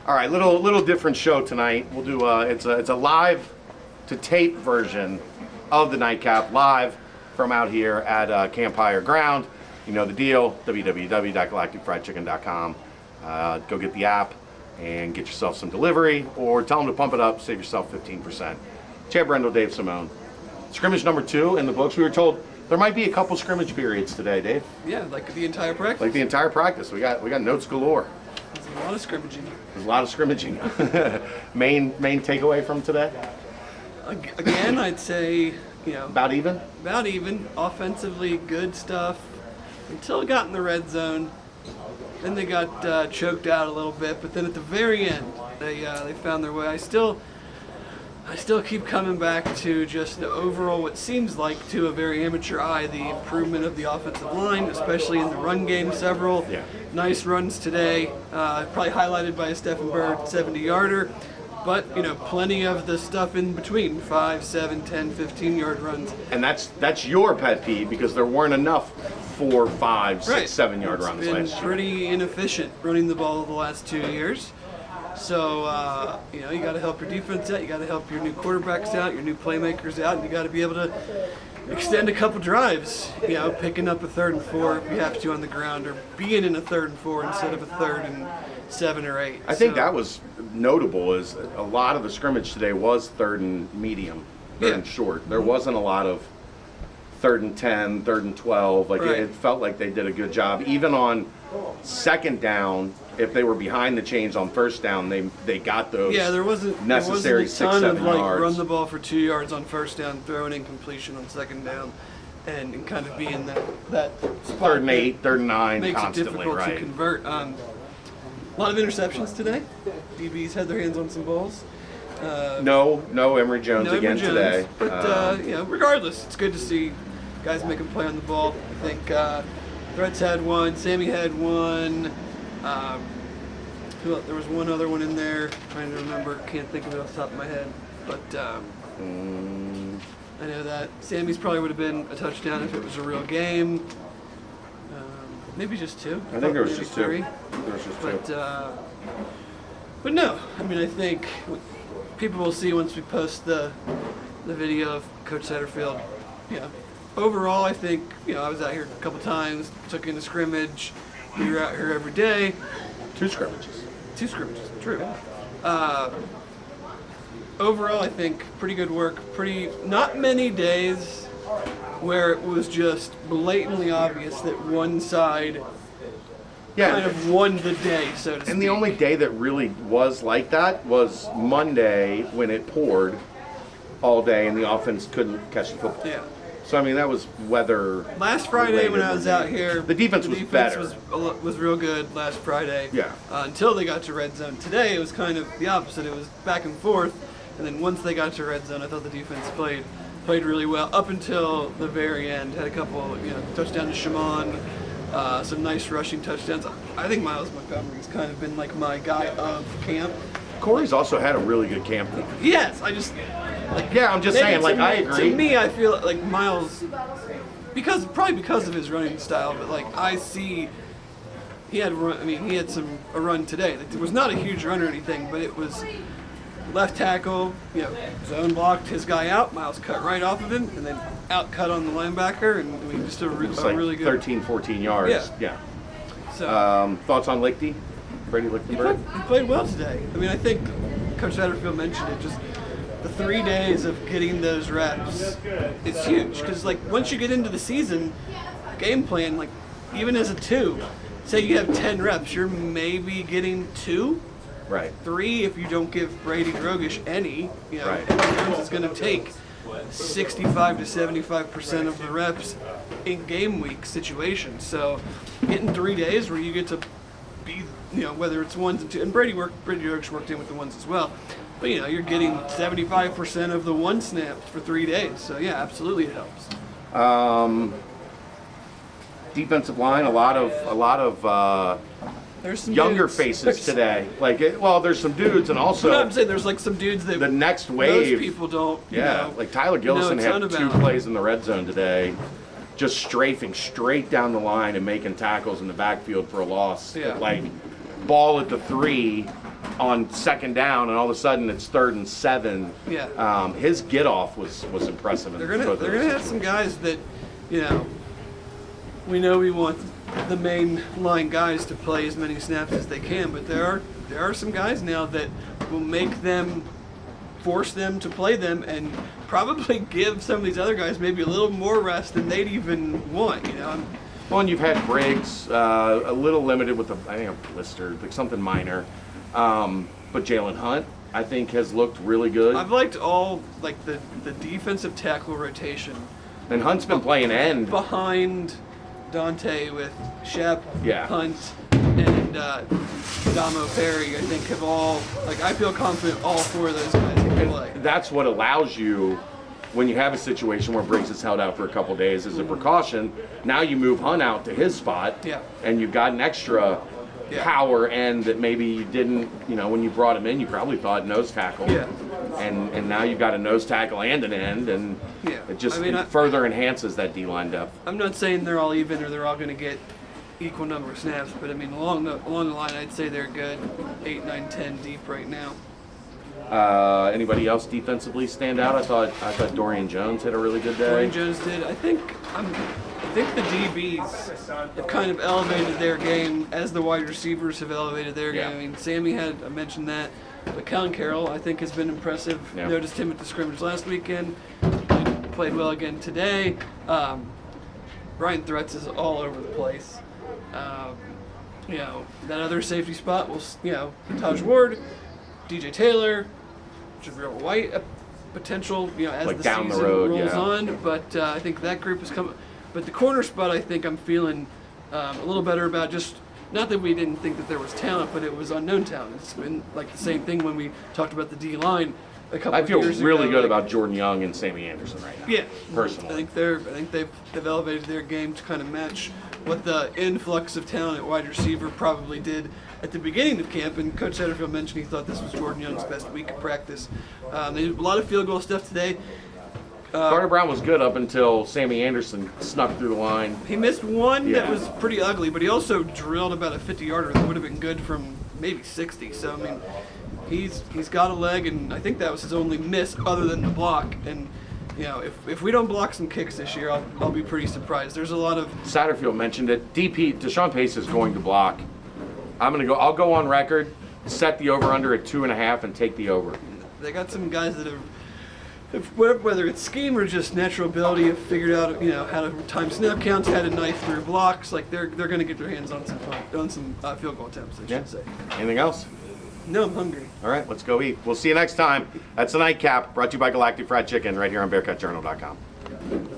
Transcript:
All right, little different show tonight. We'll do it's a live to tape version of the nightcap, live from out here at Campfire Ground. You know the deal, www.galacticfriedchicken.com. Go get the app and get yourself some delivery, or tell them to pump it up, save yourself 15%. Chad, Brendel, Dave Simone. Scrimmage number 2 in the books. We were told there might be a couple scrimmage periods today, Dave. Yeah, like the entire practice. Like the entire practice. We got notes galore. There's a lot of scrimmaging. There's a lot of scrimmaging. main takeaway from today? Again, I'd say, About even? About even. Offensively, good stuff until it got in the red zone. Then they got choked out a little bit, but then at the very end, they found their way. I still keep coming back to just the overall, what seems like to a very amateur eye, the improvement of the offensive line, especially in the run game. Several nice runs today, probably highlighted by a Stephen Bird 70-yarder, but plenty of the stuff in between, 5, 7, 10, 15-yard runs. And that's your pet peeve, because there weren't enough 4, 5, 6, 7-yard runs last year. It's been pretty inefficient running the ball the last 2 years. So, you got to help your defense out, you got to help your new quarterbacks out, your new playmakers out, and you got to be able to extend a couple drives, picking up a 3rd and 4 if you have to on the ground, or being in a 3rd and 4 instead of a 3rd and 7 or 8. I think that was notable, is a lot of the scrimmage today was 3rd and medium, 3rd and short. There wasn't a lot of 3rd and 10, 3rd and 12. It felt like they did a good job. Even on 2nd down, if they were behind the chains on 1st down, they got those necessary 6, 7 yards. Run the ball for 2 yards on 1st down, throw an incompletion on 2nd down, and kind of be in that spot. 3rd and 8, 3rd and 9, makes constantly, it difficult to convert. A lot of interceptions today. DBs had their hands on some balls. No Emory Jones again today. But regardless, it's good to see guys make a play on the ball. I think Threats had one, Sammy had one. There was one other one in there. Trying to remember, can't think of it off the top of my head. But I know that Sammy's probably would have been a touchdown if it was a real game. Maybe just 2. I think there was just 2. 3. But no, I think people will see once we post the video of Coach Satterfield. Overall, I think I was out here a couple times, took in a scrimmage. We were out here every day. 2 scrimmages. 2 scrimmages, true. Overall, I think pretty good work. Not many days where it was just blatantly obvious that one side kind of won the day, so to speak. And the only day that really was like that was Monday, when it poured all day and the offense couldn't catch the football. Yeah. So that was weather. Last Friday when I was out here, the defense was better. Was real good last Friday. Yeah. Until they got to red zone. Today it was kind of the opposite. It was back and forth, and then once they got to red zone, I thought the defense played really well up until the very end. Had a couple, touchdown to Shimon, some nice rushing touchdowns. I think Miles Montgomery's kind of been like my guy of camp. Corey's also had a really good camp. Yes, I'm just saying. I agree. To me, I feel like Miles, probably because of his running style, but I see he had a run today. It was not a huge run or anything, but it was left tackle, zone blocked his guy out. Miles cut right off of him, and then out cut on the linebacker, and just a really good 13, 14 yards. Yeah. So, thoughts on Lichty? Brady Lichtenberg? He played well today. I think Coach Satterfield mentioned it. Just the 3 days of getting those reps, it's huge. Because once you get into the season, game plan, even as a 2, say you have 10 reps, you're maybe getting 2, right? 3 if you don't give Brady Drogish any. Right. Jones is going to take 65 to 75% of the reps in game week situations. So getting 3 days where you get to be, whether it's 1s and 2, and Brady Drogish worked in with the 1s as well. But you're getting 75% of the 1 snaps for 3 days. So yeah, absolutely it helps. Defensive line, a lot of there's some younger dudes. faces today. There's some dudes, and also I'm saying there's some dudes that the next wave. Most people don't. Tyler Gillison had 2 plays in the red zone today, just strafing straight down the line and making tackles in the backfield for a loss. Yeah. ball at the 3 on second down, and all of a sudden it's 3rd and 7. Yeah. His get off was impressive. They're gonna have some guys that, we know we want the main line guys to play as many snaps as they can, but there are some guys now that will force them to play them, and probably give some of these other guys maybe a little more rest than they'd even want. Well, and you've had Briggs a little limited with I think a blister, like something minor, but Jalen Hunt, I think, has looked really good. I've liked all the defensive tackle rotation. And Hunt's been playing end behind Dante with Shep, Yeah. Hunt, and Damo Perry. I think have all I feel confident all 4 of those guys can play. That's what allows you, when you have a situation where Briggs is held out for a couple days as a precaution. Now you move Hunt out to his spot, Yeah. and you've got an extra Yeah. power end that maybe you didn't. When you brought him in, you probably thought nose tackle. Yeah. And now you've got a nose tackle and an end, and Yeah. it just I further enhances that D-line depth. I'm not saying they're all even or they're all going to get equal number of snaps, but along the line, I'd say they're good 8, 9, 10 deep right now. Anybody else defensively stand out? I thought Dorian Jones had a really good day. Dorian Jones did. I think the DBs have kind of elevated their game as the wide receivers have elevated their Yeah. game. Sammy I mentioned that, but Kellen Carroll I think has been impressive. Yeah. Noticed him at the scrimmage last weekend. Played well again today. Ryan Threats is all over the place. That other safety spot will, Taj Ward, DJ Taylor, Jabril White, a potential, as the down the season road, rolls yeah. on. But I think that group is coming. But the corner spot, I think I'm feeling a little better about. Just not that we didn't think that there was talent, but it was unknown talent. It's been the same thing when we talked about the D line a couple I of feel years really ago. good about Jordan Young and Sammy Anderson right now. Yeah, personally. I think they've elevated their game to kind of match what the influx of talent at wide receiver probably did at the beginning of camp. And Coach Satterfield mentioned he thought this was Jordan Young's best week of practice. They did a lot of field goal stuff today. Carter Brown was good up until Sammy Anderson snuck through the line. He missed one that Yeah. was pretty ugly, but he also drilled about a 50-yarder that would have been good from maybe 60. So he's got a leg, and I think that was his only miss other than the block. And if we don't block some kicks this year, I'll be pretty surprised. There's a lot of Satterfield mentioned it. Deshaun Pace is going to block. I'll go on record, set the over/under at 2.5, and take the over. They got some guys that have whether it's scheme or just natural ability, have figured out how to time snap counts, how to knife through blocks. They're going to get their hands on some field goal attempts. I should say. Anything else? No, I'm hungry. All right, let's go eat. We'll see you next time. That's the Nightcap, brought to you by Galactic Fried Chicken, right here on BearcatJournal.com.